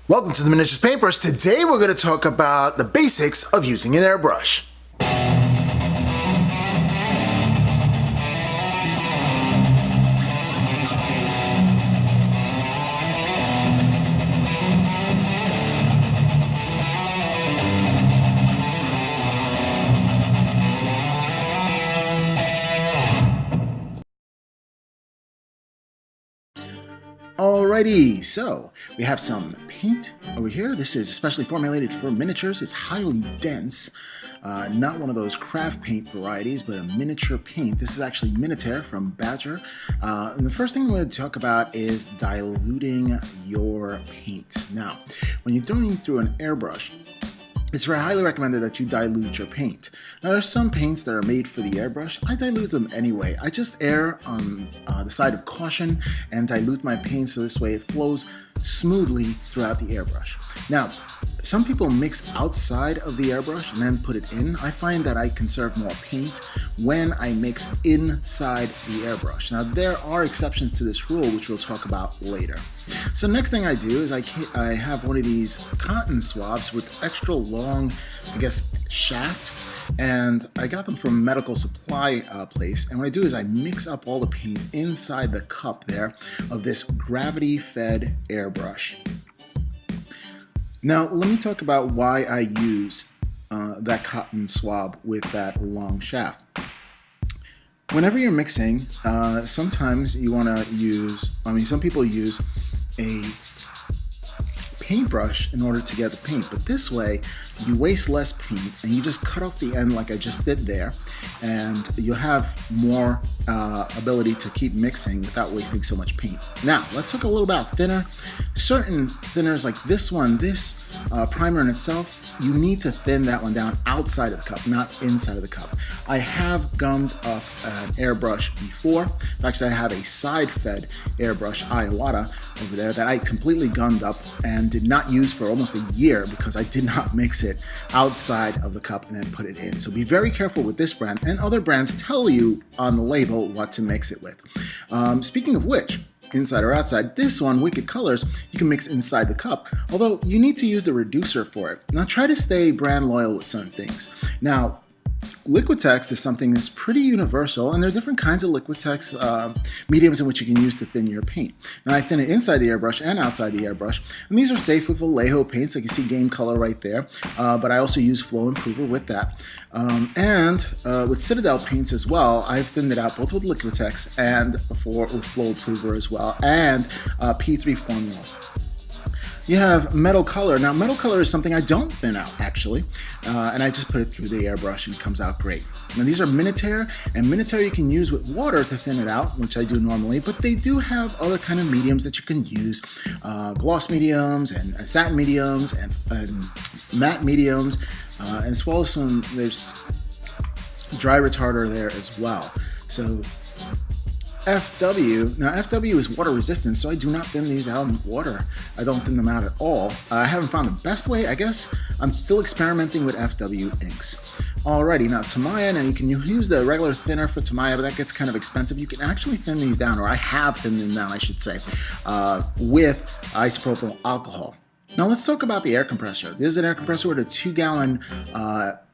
Welcome to the Miniatures Paintbrush. Today we're going to talk about the basics of using an airbrush. Alrighty, so we have some paint over here. This is especially formulated for miniatures. It's highly dense, not one of those craft paint varieties, but a miniature paint. This is actually Miniature from Badger. And the first thing we're going to talk about is diluting your paint. Now, when you're going through an airbrush, it's very highly recommended that you dilute your paint. Now, there are some paints that are made for the airbrush. I dilute them anyway. I just err on the side of caution and dilute my paint so this way it flows smoothly throughout the airbrush. Now, some people mix outside of the airbrush and then put it in. I find that I conserve more paint when I mix inside the airbrush. Now, there are exceptions to this rule, which we'll talk about later. So next thing I do is I have one of these cotton swabs with extra long, shaft, and I got them from a medical supply place. And what I do is I mix up all the paint inside the cup there of this gravity-fed airbrush. Now, let me talk about why I use that cotton swab with that long shaft. Whenever you're mixing, sometimes you want to use, some people use a paintbrush in order to get the paint, but this way you waste less paint and you just cut off the end like I just did there, and you'll have more ability to keep mixing without wasting so much paint. Now let's talk a little about thinner. Certain thinners like this one, this primer in itself, you need to thin that one down outside of the cup, not inside of the cup. I have gummed up an airbrush before. Actually, I have a side-fed airbrush, Iwata, over there that I completely gummed up and did not use for almost a year because I did not mix it outside of the cup and then put it in. So be very careful with this brand, and other brands tell you on the label what to mix it with. Speaking of which, inside or outside, this one, Wicked Colors, you can mix inside the cup, although you need to use the reducer for it. Now try to stay brand loyal with certain things. Now, Liquitex is something that's pretty universal, and there are different kinds of Liquitex mediums in which you can use to thin your paint. Now I thin it inside the airbrush and outside the airbrush, and these are safe with Vallejo paints, like you see Game Color right there, but I also use Flow Improver with that. With Citadel paints as well, I've thinned it out both with Liquitex and with Flow Improver as well, and P3 formula. You have Metal Color. Now, Metal Color is something I don't thin out, actually, and I just put it through the airbrush and it comes out great. Now, these are Miniature, and Miniature you can use with water to thin it out, which I do normally, but they do have other kind of mediums that you can use, gloss mediums and satin mediums and matte mediums, as well as there's dry retarder there as well. So FW. Now FW is water resistant, so I do not thin these out in water. I don't thin them out at all. I haven't found the best way, I guess. I'm still experimenting with FW inks. Alrighty, now Tamiya, now you can use the regular thinner for Tamiya, but that gets kind of expensive. You can actually thin these down, or I have thinned them down, I should say, with isopropyl alcohol. Now let's talk about the air compressor. This is an air compressor with a 2-gallon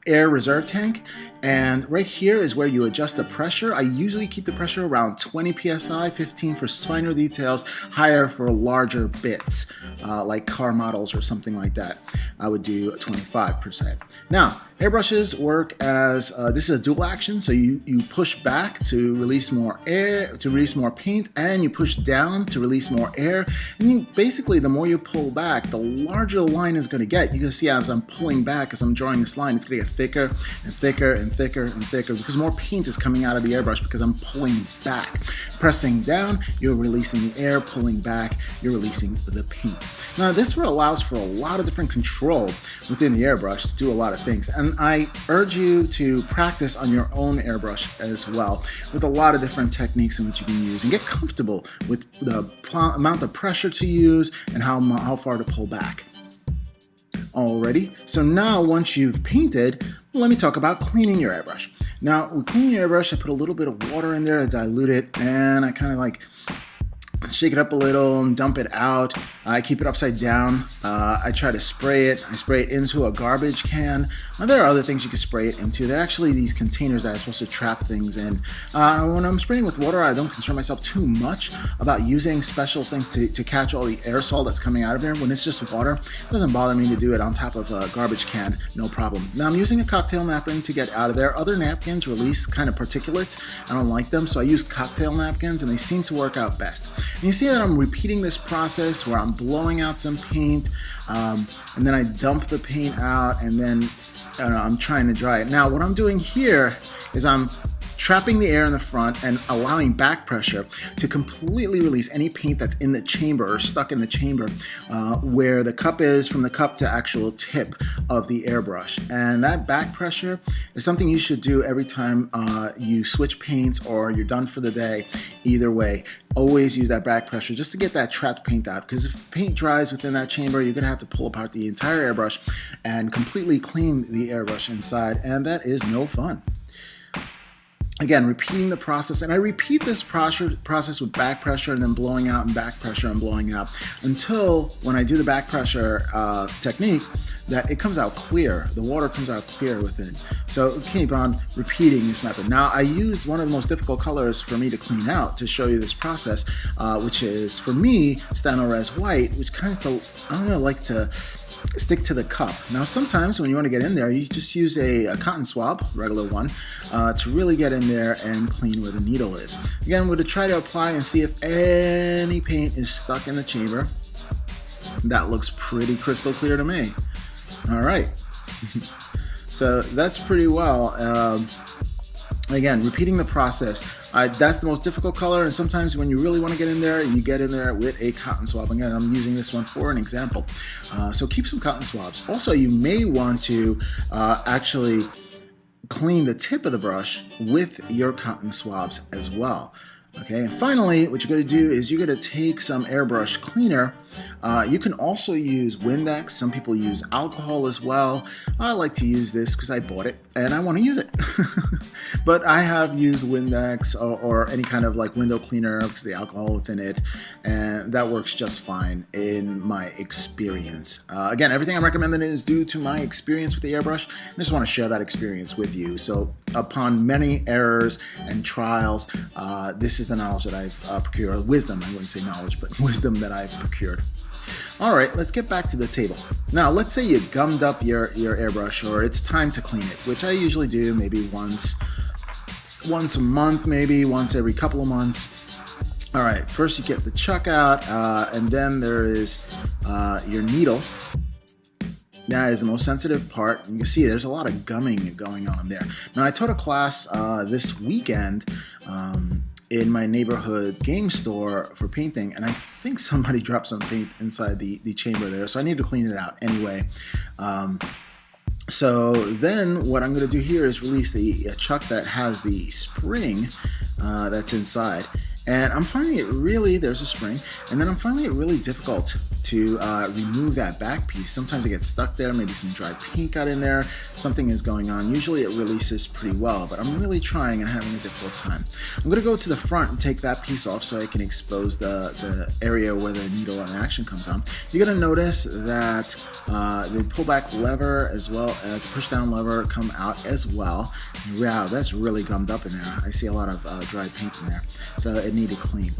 air reserve tank, and right here is where you adjust the pressure. I usually keep the pressure around 20 psi, 15 for finer details, higher for larger bits, like car models or something like that. I would do 25%. Now, airbrushes work as, this is a dual action, so you push back to release more air, to release more paint, and you push down to release more air. And basically, the more you pull back, the larger the line is going to get. You can see as I'm pulling back, as I'm drawing this line, it's going to get thicker and thicker and thicker and thicker because more paint is coming out of the airbrush because I'm pulling back. Pressing down, you're releasing the air. Pulling back, you're releasing the paint. Now, this allows for a lot of different control within the airbrush to do a lot of things, and I urge you to practice on your own airbrush as well with a lot of different techniques in which you can use and get comfortable with the amount of pressure to use and how far to pull back. Alrighty, so now once you've painted, let me talk about cleaning your airbrush. Now, with cleaning your airbrush, I put a little bit of water in there to dilute it, and I kind of like shake it up a little and dump it out. I keep it upside down. I try to spray it. I spray it into a garbage can. There are other things you can spray it into. They're actually these containers that are supposed to trap things in. When I'm spraying with water, I don't concern myself too much about using special things to catch all the aerosol that's coming out of there. When it's just water, it doesn't bother me to do it on top of a garbage can, no problem. Now I'm using a cocktail napkin to get out of there. Other napkins release kind of particulates. I don't like them, so I use cocktail napkins and they seem to work out best. And you see that I'm repeating this process where I'm blowing out some paint, and then I dump the paint out, and then I'm trying to dry it. Now what I'm doing here is I'm trapping the air in the front and allowing back pressure to completely release any paint that's in the chamber or stuck in the chamber where the cup is, from the cup to actual tip of the airbrush. And that back pressure is something you should do every time you switch paints or you're done for the day. Either way, always use that back pressure just to get that trapped paint out, because if paint dries within that chamber, you're gonna have to pull apart the entire airbrush and completely clean the airbrush inside, and that is no fun. Again, repeating the process, and I repeat this process with back pressure and then blowing out and back pressure and blowing out until when I do the back pressure technique, that it comes out clear. The water comes out clear within. So keep on repeating this method. Now I used one of the most difficult colors for me to clean out to show you this process, which is for me Stano Res White, which kind of, I don't know, like to stick to the cup. Now sometimes when you want to get in there, you just use a cotton swab, regular one, to really get in there and clean where the needle is. Again, we're going to try to apply and see if any paint is stuck in the chamber. That looks pretty crystal clear to me. All right. So that's pretty well. Again, repeating the process. That's the most difficult color, and sometimes when you really want to get in there, you get in there with a cotton swab. Again, I'm using this one for an example. So keep some cotton swabs. Also, you may want to actually clean the tip of the brush with your cotton swabs as well. Okay, and finally, what you're going to do is you're going to take some airbrush cleaner. You can also use Windex. Some people use alcohol as well. I like to use this because I bought it and I want to use it. But I have used Windex or any kind of like window cleaner because the alcohol within it, and that works just fine in my experience. Again, everything I'm recommending is due to my experience with the airbrush. I just want to share that experience with you. So upon many errors and trials, this is the knowledge that I've procured. Wisdom, I wouldn't say knowledge, but wisdom that I've procured. All right, let's get back to the table. Now, let's say you gummed up your airbrush, or it's time to clean it, which I usually do maybe once a month, maybe once every couple of months. All right, first you get the chuck out, and then there is your needle. That is the most sensitive part. You can see there's a lot of gumming going on there. Now, I taught a class this weekend in my neighborhood game store for painting, and I think somebody dropped some paint inside the chamber there, so I need to clean it out anyway. So then what I'm going to do here is release the chuck that has the spring that's inside. And I'm finding it really, there's a spring, and then I'm finding it really difficult to remove that back piece. Sometimes it gets stuck there, maybe some dry paint got in there, something is going on. Usually it releases pretty well, but I'm really trying and having a difficult time. I'm gonna go to the front and take that piece off so I can expose the area where the needle and action comes on. You're gonna notice that the pullback lever as well as the push down lever come out as well. Wow, that's really gummed up in there. I see a lot of dry paint in there, so it needed clean.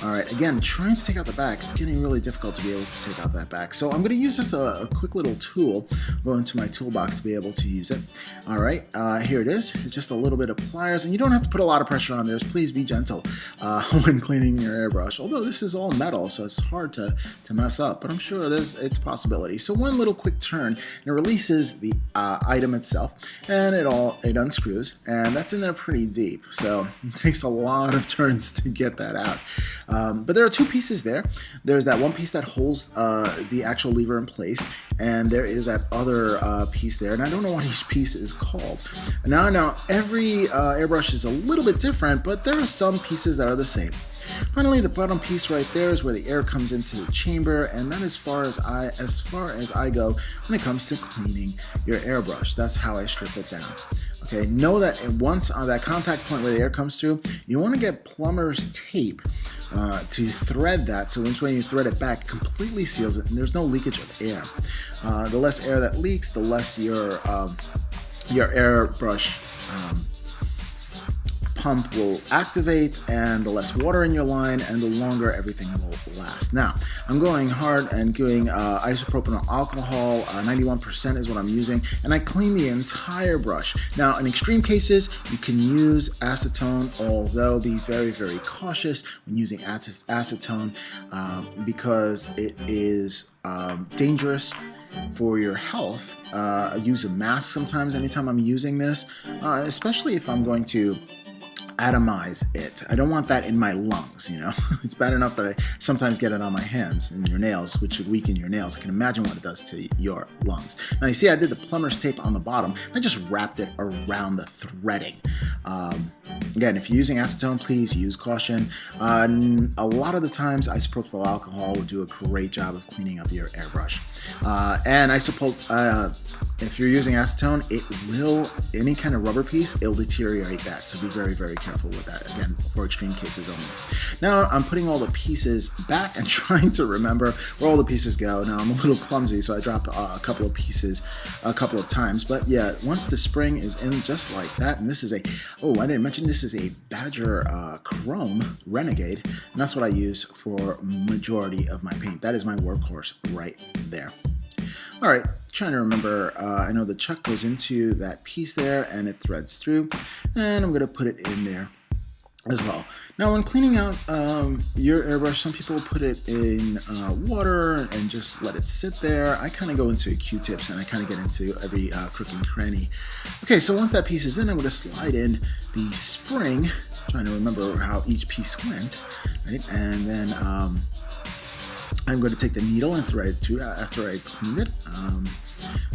All right, again, trying to take out the back, it's getting really difficult to be able to take out that back. So I'm going to use just a quick little tool, go into my toolbox to be able to use it. All right, here it is, just a little bit of pliers, and you don't have to put a lot of pressure on this. Please be gentle when cleaning your airbrush, although this is all metal, so it's hard to mess up, but I'm sure it's a possibility. So one little quick turn, and it releases the item itself, and it unscrews, and that's in there pretty deep, so it takes a lot of turns to get that out. But there are two pieces there. There's that one piece that holds the actual lever in place, and there is that other piece there, and I don't know what each piece is called. Now every airbrush is a little bit different, but there are some pieces that are the same. Finally, the bottom piece right there is where the air comes into the chamber, and that is as far as I go when it comes to cleaning your airbrush. That's how I strip it down. Okay, know that once on that contact point where the air comes through, you want to get plumber's tape to thread that, so when you thread it back, it completely seals it and there's no leakage of air. The less air that leaks, the less your airbrush pump will activate, and the less water in your line and the longer everything will last. Now, I'm going hard and doing isopropyl alcohol, 91% is what I'm using, and I clean the entire brush. Now, in extreme cases, you can use acetone, although be very, very cautious when using acetone because it is dangerous for your health. I use a mask sometimes anytime I'm using this, especially if I'm going to atomize it. I don't want that in my lungs, you know. It's bad enough that I sometimes get it on my hands and your nails, which would weaken your nails. I can imagine what it does to your lungs. Now you see I did the plumber's tape on the bottom. I just wrapped it around the threading. Again, if you're using acetone, please use caution. A lot of the times isopropyl alcohol will do a great job of cleaning up your airbrush. And if you're using acetone, it will, any kind of rubber piece, it'll deteriorate that. So be very, very careful with that. Again, for extreme cases only. Now I'm putting all the pieces back and trying to remember where all the pieces go. Now I'm a little clumsy, so I dropped a couple of pieces a couple of times. But yeah, once the spring is in just like that, and this is I didn't mention this is a Badger Chrome Renegade, and that's what I use for majority of my paint. That is my workhorse right there. All right, trying to remember, I know the chuck goes into that piece there and it threads through, and I'm going to put it in there as well. Now when cleaning out your airbrush, some people put it in water and just let it sit there. I kind of go into Q-tips and I kind of get into every crook and cranny. Okay, so once that piece is in, I'm going to slide in the spring, trying to remember how each piece went, right? And then I'm going to take the needle and thread it through after I cleaned it.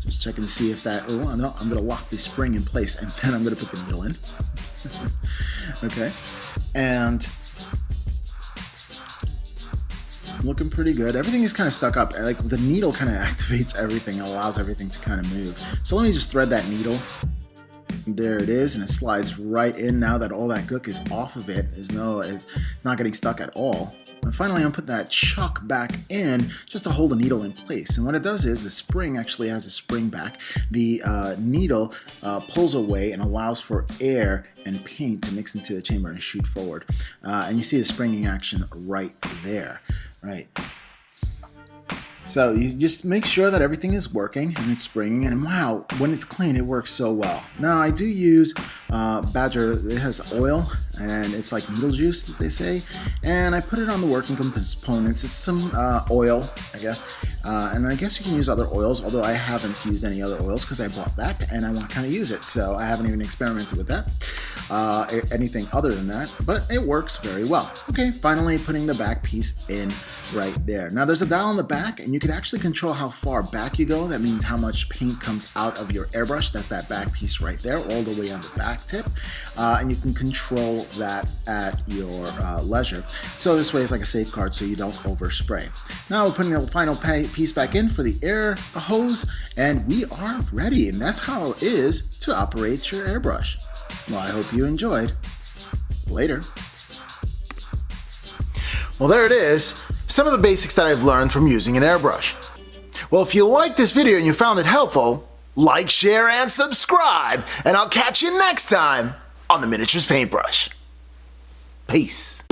Just checking to see if that, no, I'm going to lock the spring in place and then I'm going to put the needle in. Okay, and looking pretty good. Everything is kind of stuck up. Like the needle kind of activates everything and allows everything to kind of move. So let me just thread that needle. There it is, and it slides right in now that all that gook is off of it. It's not getting stuck at all. And finally, I'm putting that chuck back in just to hold the needle in place. And what it does is the spring actually has a spring back. The needle pulls away and allows for air and paint to mix into the chamber and shoot forward. And you see the springing action right there, right? So you just make sure that everything is working and it's springing, and wow, when it's clean, it works so well. Now I do use Badger, it has oil and it's like needle juice that they say, and I put it on the working components. It's some oil, I guess, and I guess you can use other oils, although I haven't used any other oils because I bought that and I want to kind of use it, so I haven't even experimented with that. Anything other than that, but it works very well. Okay, finally putting the back piece in right there. Now there's a dial on the back and you can actually control how far back you go. That means how much paint comes out of your airbrush. That's that back piece right there, all the way on the back tip. And you can control that at your leisure. So this way it's like a safeguard so you don't overspray. Now we're putting the final piece back in for the air hose, and we are ready. And that's how it is to operate your airbrush. Well, I hope you enjoyed. Later. Well, there it is. Some of the basics that I've learned from using an airbrush. Well, if you liked this video and you found it helpful, like, share, and subscribe, and I'll catch you next time on the Miniatures Paintbrush. Peace.